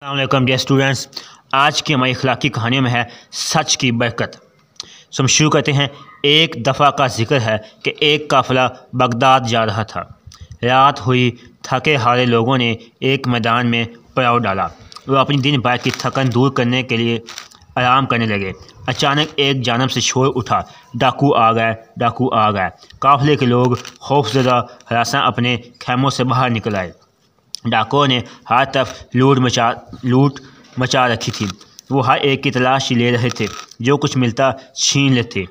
السلام علیکم dear students, آج کی ہماری اخلاقی کہانیوں میں ہے سچ کی برکت۔ ہم شروع کرتے ہیں۔ ایک دفعہ کا ذکر ہے کہ ایک قافلہ بغداد جا رہا تھا۔ رات ہوئی، تھکے ہارے لوگوں نے ایک میدان میں پڑاؤ ڈالا۔ وہ اپنی دن بھر کی تھکن دور کرنے کے لیے آرام کرنے لگے۔ اچانک ایک جانب سے شور اٹھا، ڈاکو آ گئے، ڈاکو آ گئے۔ قافلے کے لوگ خوفزدہ ہراساں اپنے خیموں سے باہر نکل آئے۔ ڈاکوؤں نے ہر طرف لوٹ مچا رکھی تھی۔ وہ ہر ایک کی تلاش لے رہے تھے، جو کچھ ملتا چھین لیتے۔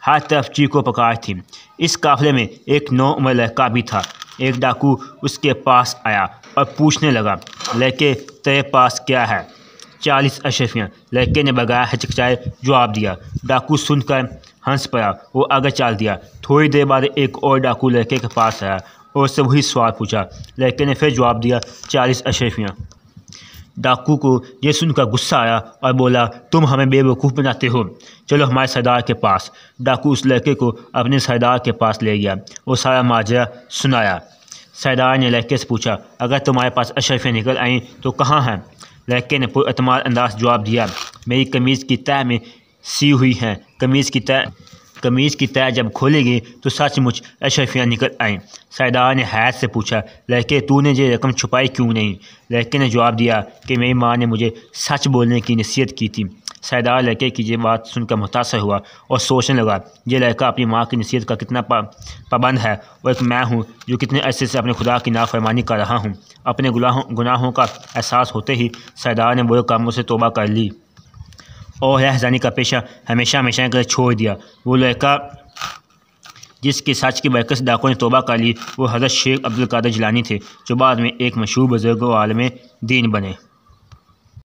ہر طرف چیخ و پکار تھی۔ اس قافلے میں ایک نوعمر لڑکا بھی تھا۔ ایک ڈاکو اس کے پاس آیا اور پوچھنے لگا، لڑکے تیرے پاس کیا ہے؟ 40 اشرفیاں، لڑکے نے بغیر ہچکچائے جواب دیا۔ ڈاکو سن کر ہنس پڑا۔ وہ آگے چل دیا۔ تھوڑی دیر بعد ایک اور ڈاکو لڑکے کے پاس آیا اور اس سے وہی سوال پوچھا۔ لڑکے نے پھر جواب دیا، 40 اشرفیاں۔ ڈاکو کو یہ سن کر غصہ آیا اور بولا، تم ہمیں بے وقوف بناتے ہو، چلو ہمارے سردار کے پاس۔ ڈاکو اس لڑکے کو اپنے سردار کے پاس لے گیا اور سارا ماجرا سنایا۔ سردار نے لڑکے سے پوچھا، اگر تمہارے پاس اشرفیاں نکل آئیں تو کہاں ہیں؟ لڑکے نے پر اعتماد انداز جواب دیا، میری قمیض کی تہہ میں سی ہوئی ہیں۔ قمیض کی تہہ جب کھولے گی تو سچ مچ اشرفیاں نکل آئیں۔ سردار نے حیرت سے پوچھا، لڑکے تو نے یہ رقم چھپائی کیوں نہیں؟ لڑکے نے جواب دیا کہ میری ماں نے مجھے سچ بولنے کی نصیحت کی تھی۔ سردار لڑکے کی یہ بات سن کر متاثر ہوا اور سوچنے لگا، یہ لڑکا اپنی ماں کی نصیحت کا کتنا پابند ہے، اور ایک میں ہوں جو کتنے عرصے سے اپنے خدا کی نافرمانی کر رہا ہوں۔ اپنے گناہوں کا احساس ہوتے ہی سردار نے برے کاموں سے توبہ کر لی اور رہزنی کا پیشہ ہمیشہ کے لیے چھوڑ دیا۔ وہ لڑکا جس کی سچ کی برکت سے ڈاکو نے توبہ کر لی، وہ حضرت شیخ عبدالقادر جیلانی تھے، جو بعد میں ایک مشہور بزرگ و عالم دین بنے۔